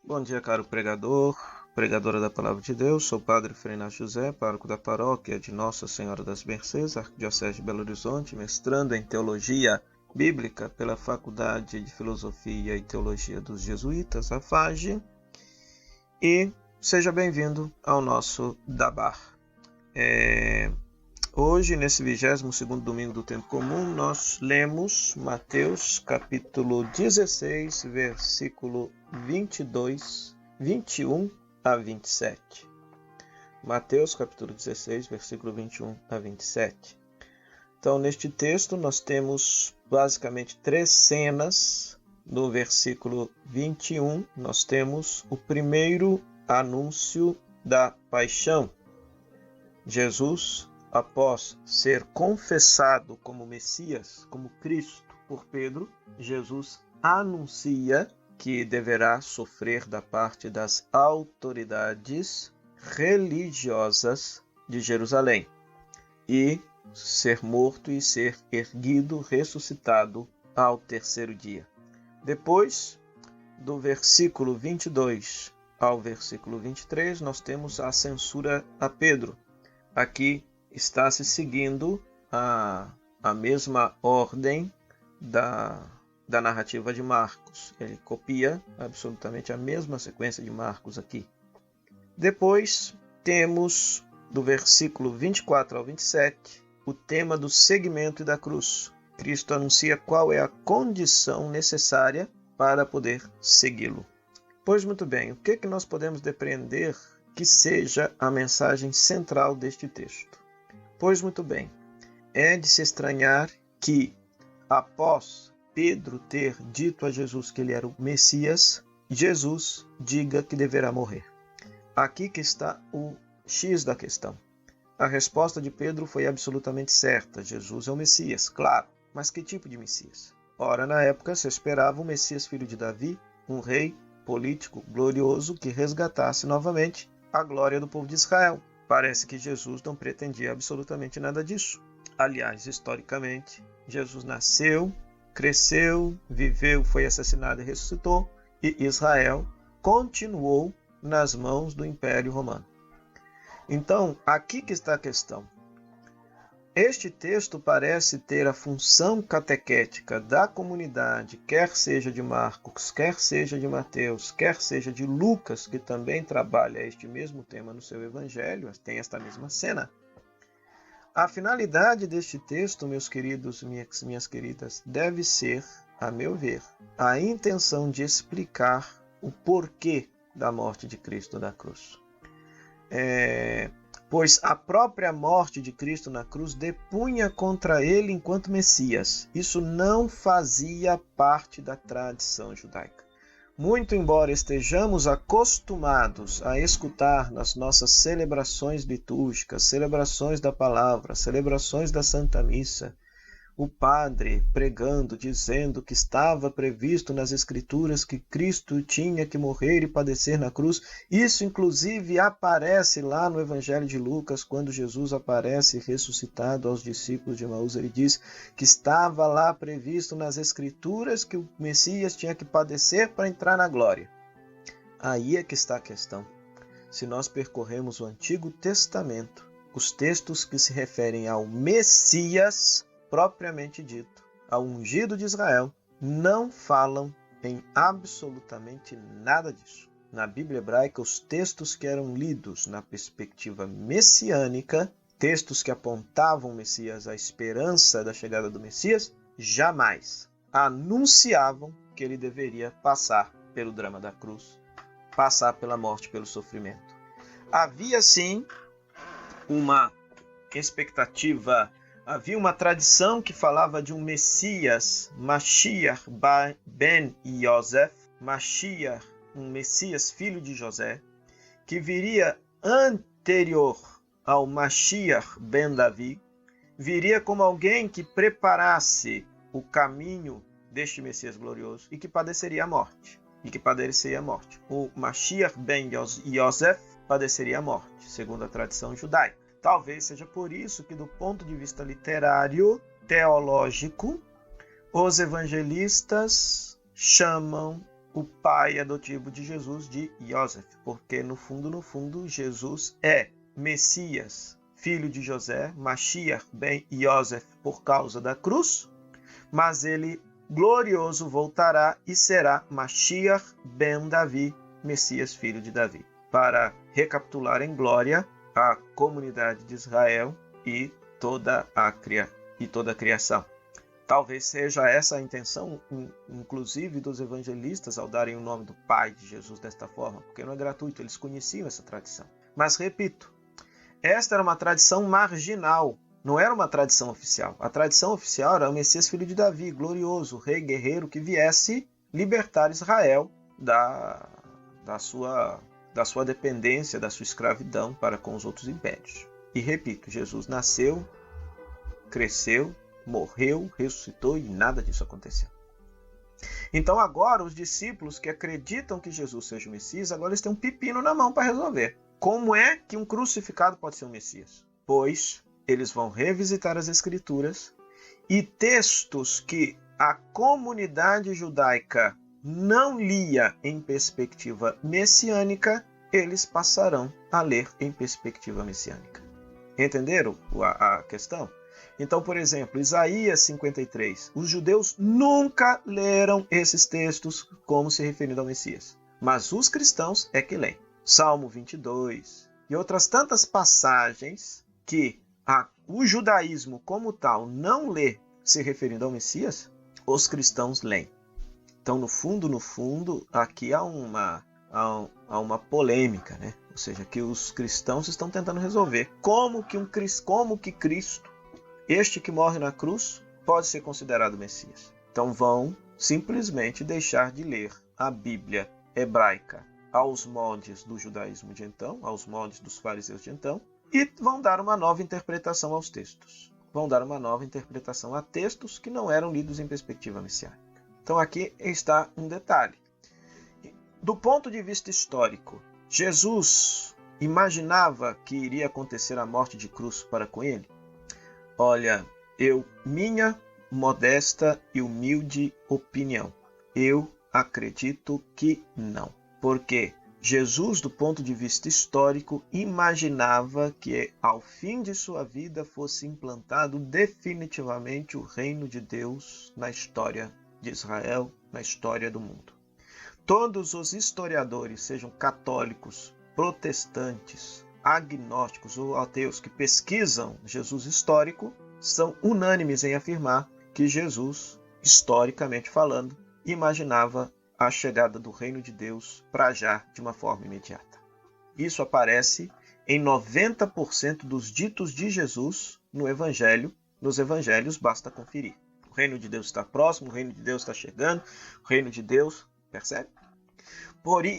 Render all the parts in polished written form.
Bom dia, caro pregador, pregadora da Palavra de Deus. Sou o Padre Frei José, pároco da paróquia de Nossa Senhora das Mercês, Arquidiocese de Belo Horizonte, mestrando em Teologia Bíblica pela Faculdade de Filosofia e Teologia dos Jesuítas, a FAGE, e seja bem-vindo ao nosso Dabar. Hoje, nesse 22º domingo do tempo comum, nós lemos Mateus capítulo 16, versículo 22, 21 a 27. Mateus capítulo 16, versículo 21 a 27. Então, neste texto, nós temos basicamente três cenas. No versículo 21, nós temos o primeiro anúncio da paixão. Jesus, após ser confessado como Messias, como Cristo por Pedro, Jesus anuncia que deverá sofrer da parte das autoridades religiosas de Jerusalém e ser morto e ser erguido, ressuscitado ao terceiro dia. Depois, do versículo 22 ao versículo 23, nós temos a censura a Pedro. Aqui está se seguindo a mesma ordem da narrativa de Marcos. Ele copia absolutamente a mesma sequência de Marcos aqui. Depois temos, do versículo 24 ao 27, o tema do seguimento e da cruz. Cristo anuncia qual é a condição necessária para poder segui-lo. Pois muito bem, o que nós podemos depreender que seja a mensagem central deste texto? Pois muito bem, é de se estranhar que, após Pedro ter dito a Jesus que ele era o Messias, Jesus diga que deverá morrer. Aqui que está o X da questão. A resposta de Pedro foi absolutamente certa. Jesus é o Messias, claro. Mas que tipo de Messias? Ora, na época se esperava um Messias filho de Davi, um rei político glorioso que resgatasse novamente a glória do povo de Israel. Parece que Jesus não pretendia absolutamente nada disso. Aliás, historicamente, Jesus nasceu, cresceu, viveu, foi assassinado e ressuscitou, e Israel continuou nas mãos do Império Romano. Então, aqui que está a questão. Este texto parece ter a função catequética da comunidade, quer seja de Marcos, quer seja de Mateus, quer seja de Lucas, que também trabalha este mesmo tema no seu evangelho, tem esta mesma cena. A finalidade deste texto, meus queridos e minhas queridas, deve ser, a meu ver, a intenção de explicar o porquê da morte de Cristo na cruz. Pois a própria morte de Cristo na cruz depunha contra ele enquanto Messias. Isso não fazia parte da tradição judaica. Muito embora estejamos acostumados a escutar nas nossas celebrações litúrgicas, celebrações da palavra, celebrações da Santa Missa, o padre pregando, dizendo que estava previsto nas Escrituras que Cristo tinha que morrer e padecer na cruz. Isso, inclusive, aparece lá no Evangelho de Lucas, quando Jesus aparece ressuscitado aos discípulos de Emaús. Ele diz que estava lá previsto nas Escrituras que o Messias tinha que padecer para entrar na glória. Aí é que está a questão. Se nós percorremos o Antigo Testamento, os textos que se referem ao Messias propriamente dito, ao ungido de Israel, não falam em absolutamente nada disso. Na Bíblia hebraica, os textos que eram lidos na perspectiva messiânica, textos que apontavam o Messias, a esperança da chegada do Messias, jamais anunciavam que ele deveria passar pelo drama da cruz, passar pela morte, pelo sofrimento. Havia, sim, uma expectativa. Havia uma tradição que falava de um Messias, Mashiach ben Yosef, Mashiach, um Messias filho de José, que viria anterior ao Mashiach ben Davi, viria como alguém que preparasse o caminho deste Messias glorioso e que padeceria a morte. O Mashiach ben Yosef padeceria a morte, segundo a tradição judaica. Talvez seja por isso que, do ponto de vista literário, teológico, os evangelistas chamam o pai adotivo de Jesus de Yosef, porque no fundo, Jesus é Messias, filho de José, Mashiach ben Yosef por causa da cruz, mas ele glorioso voltará e será Mashiach ben Davi, Messias, filho de Davi, para recapitular em glória a comunidade de Israel e toda a criação. Talvez seja essa a intenção, inclusive, dos evangelistas ao darem o nome do Pai de Jesus desta forma, porque não é gratuito, eles conheciam essa tradição. Mas, repito, esta era uma tradição marginal, não era uma tradição oficial. A tradição oficial era o Messias, filho de Davi, glorioso, rei guerreiro, que viesse libertar Israel da sua dependência, da sua escravidão para com os outros impérios. E, repito, Jesus nasceu, cresceu, morreu, ressuscitou e nada disso aconteceu. Então agora os discípulos que acreditam que Jesus seja o Messias, agora eles têm um pepino na mão para resolver. Como é que um crucificado pode ser um Messias? Pois eles vão revisitar as Escrituras e textos que a comunidade judaica não lia em perspectiva messiânica, eles passarão a ler em perspectiva messiânica. Entenderam a questão? Então, por exemplo, Isaías 53. Os judeus nunca leram esses textos como se referindo ao Messias. Mas os cristãos é que leem. Salmo 22 e outras tantas passagens que o judaísmo como tal não lê se referindo ao Messias, os cristãos leem. Então, no fundo, aqui há uma polêmica, né? Ou seja, que os cristãos estão tentando resolver. Como que Cristo, este que morre na cruz, pode ser considerado Messias? Então vão simplesmente deixar de ler a Bíblia hebraica aos moldes do judaísmo de então, aos moldes dos fariseus de então, e vão dar uma nova interpretação aos textos. Vão dar uma nova interpretação a textos que não eram lidos em perspectiva messiânica. Então aqui está um detalhe. Do ponto de vista histórico, Jesus imaginava que iria acontecer a morte de cruz para com ele? Olha, minha modesta e humilde opinião, eu acredito que não. Porque Jesus, do ponto de vista histórico, imaginava que ao fim de sua vida fosse implantado definitivamente o reino de Deus na história de Israel, na história do mundo. Todos os historiadores, sejam católicos, protestantes, agnósticos ou ateus que pesquisam Jesus histórico, são unânimes em afirmar que Jesus, historicamente falando, imaginava a chegada do reino de Deus para já de uma forma imediata. Isso aparece em 90% dos ditos de Jesus no Evangelho. Nos Evangelhos basta conferir. O reino de Deus está próximo, o reino de Deus está chegando, o reino de Deus, percebe?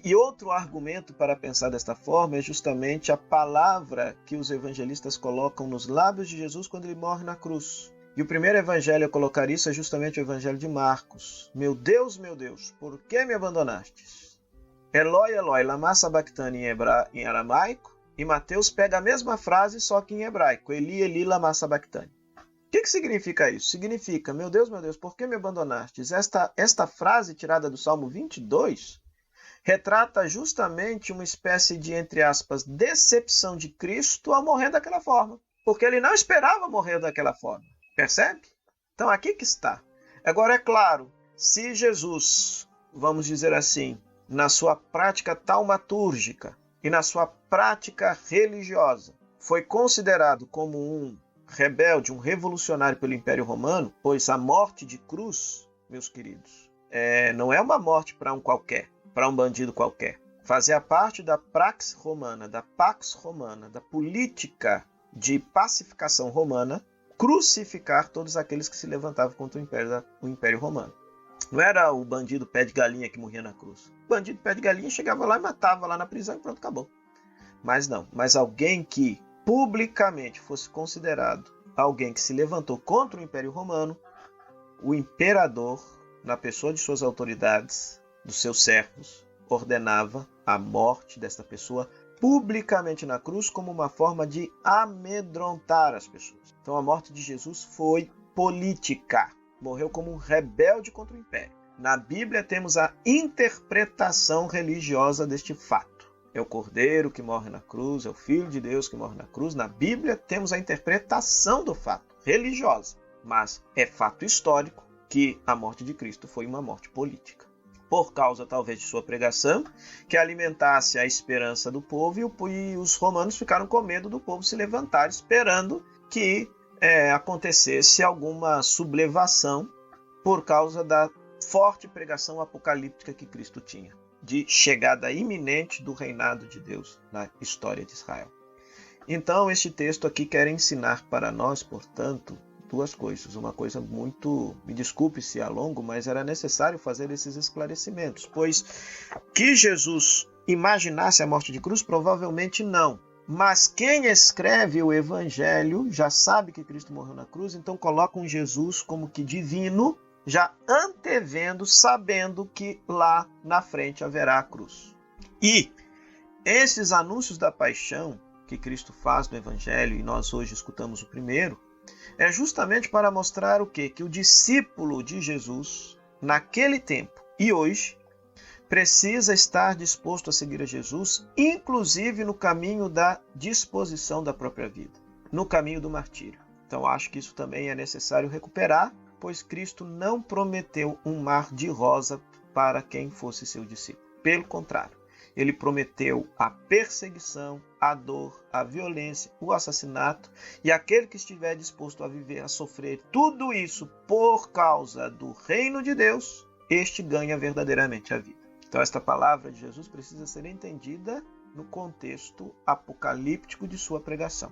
E outro argumento para pensar desta forma é justamente a palavra que os evangelistas colocam nos lábios de Jesus quando ele morre na cruz. E o primeiro evangelho a colocar isso é justamente o evangelho de Marcos. Meu Deus, por que me abandonastes? Eloi, Eloi, lama sabachthani em aramaico. E Mateus pega a mesma frase, só que em hebraico. Eli, Eli, lama sabachthani. O que significa isso? Significa, meu Deus, por que me abandonastes? Esta frase tirada do Salmo 22 retrata justamente uma espécie de, entre aspas, decepção de Cristo ao morrer daquela forma. Porque ele não esperava morrer daquela forma. Percebe? Então aqui que está. Agora é claro, se Jesus, vamos dizer assim, na sua prática taumatúrgica e na sua prática religiosa, foi considerado como um rebelde, um revolucionário pelo Império Romano, pois a morte de cruz, meus queridos, não é uma morte para um qualquer, para um bandido qualquer. Fazia parte da prax romana, da pax romana, da política de pacificação romana, crucificar todos aqueles que se levantavam contra o Império Romano. Não era o bandido pé de galinha que morria na cruz. O bandido pé de galinha chegava lá e matava lá na prisão e pronto, acabou. Mas não, mas alguém que publicamente fosse considerado alguém que se levantou contra o Império Romano, o imperador, na pessoa de suas autoridades, dos seus servos, ordenava a morte desta pessoa publicamente na cruz como uma forma de amedrontar as pessoas. Então a morte de Jesus foi política. Morreu como um rebelde contra o Império. Na Bíblia temos a interpretação religiosa deste fato. É o Cordeiro que morre na cruz, é o Filho de Deus que morre na cruz. Na Bíblia temos a interpretação do fato religiosa, mas é fato histórico que a morte de Cristo foi uma morte política. Por causa, talvez, de sua pregação, que alimentasse a esperança do povo, e os romanos ficaram com medo do povo se levantar, esperando que acontecesse alguma sublevação por causa da forte pregação apocalíptica que Cristo tinha, de chegada iminente do reinado de Deus na história de Israel. Então, este texto aqui quer ensinar para nós, portanto, duas coisas. Uma coisa muito, me desculpe se alongo, mas era necessário fazer esses esclarecimentos, pois que Jesus imaginasse a morte de cruz, provavelmente não. Mas quem escreve o Evangelho já sabe que Cristo morreu na cruz, então coloca um Jesus como que divino, já antevendo, sabendo que lá na frente haverá a cruz. E esses anúncios da paixão que Cristo faz no Evangelho, e nós hoje escutamos o primeiro, é justamente para mostrar o quê? Que o discípulo de Jesus, naquele tempo e hoje, precisa estar disposto a seguir a Jesus, inclusive no caminho da disposição da própria vida, no caminho do martírio. Então acho que isso também é necessário recuperar, pois Cristo não prometeu um mar de rosa para quem fosse seu discípulo. Pelo contrário, ele prometeu a perseguição, a dor, a violência, o assassinato, e aquele que estiver disposto a viver, a sofrer tudo isso por causa do reino de Deus, este ganha verdadeiramente a vida. Então esta palavra de Jesus precisa ser entendida no contexto apocalíptico de sua pregação.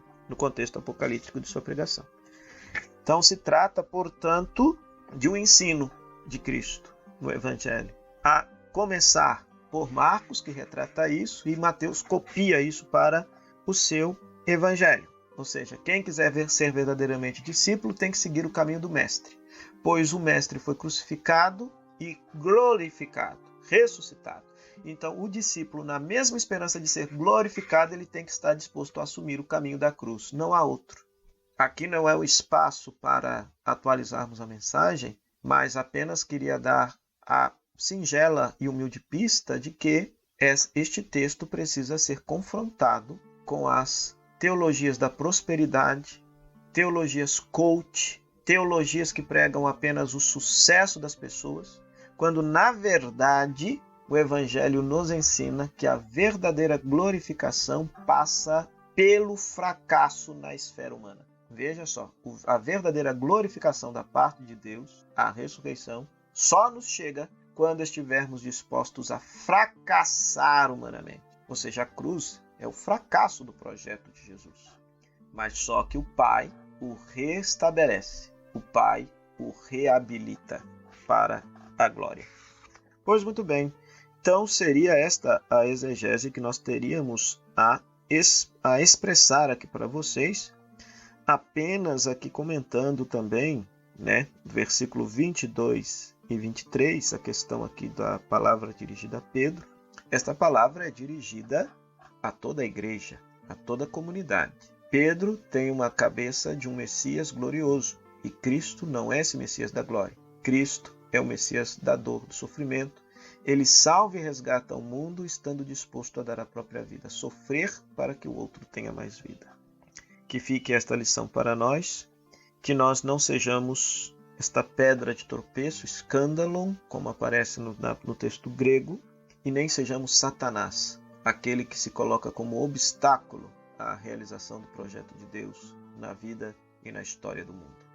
Então se trata, portanto, de um ensino de Cristo no Evangelho, a começar por Marcos, que retrata isso, e Mateus copia isso para o seu Evangelho. Ou seja, quem quiser ser verdadeiramente discípulo tem que seguir o caminho do Mestre, pois o Mestre foi crucificado e glorificado, ressuscitado. Então, o discípulo, na mesma esperança de ser glorificado, ele tem que estar disposto a assumir o caminho da cruz. Não há outro. Aqui não é o espaço para atualizarmos a mensagem, mas apenas queria dar a singela e humilde pista de que este texto precisa ser confrontado com as teologias da prosperidade, teologias coach, teologias que pregam apenas o sucesso das pessoas, quando na verdade o Evangelho nos ensina que a verdadeira glorificação passa pelo fracasso na esfera humana. Veja só, a verdadeira glorificação da parte de Deus, a ressurreição, só nos chega quando estivermos dispostos a fracassar humanamente. Ou seja, a cruz é o fracasso do projeto de Jesus. Mas só que o Pai o restabelece, o Pai o reabilita para a glória. Pois muito bem, então seria esta a exegese que nós teríamos a expressar aqui para vocês, apenas aqui comentando também, versículo 22 e 23, a questão aqui da palavra dirigida a Pedro. Esta palavra é dirigida a toda a igreja, a toda a comunidade. Pedro tem uma cabeça de um Messias glorioso, e Cristo não é esse Messias da glória. Cristo é o Messias da dor, do sofrimento. Ele salva e resgata o mundo, estando disposto a dar a própria vida, sofrer para que o outro tenha mais vida. Que fique esta lição para nós, que nós não sejamos esta pedra de tropeço, escândalo, como aparece no texto grego, e nem sejamos Satanás, aquele que se coloca como obstáculo à realização do projeto de Deus na vida e na história do mundo.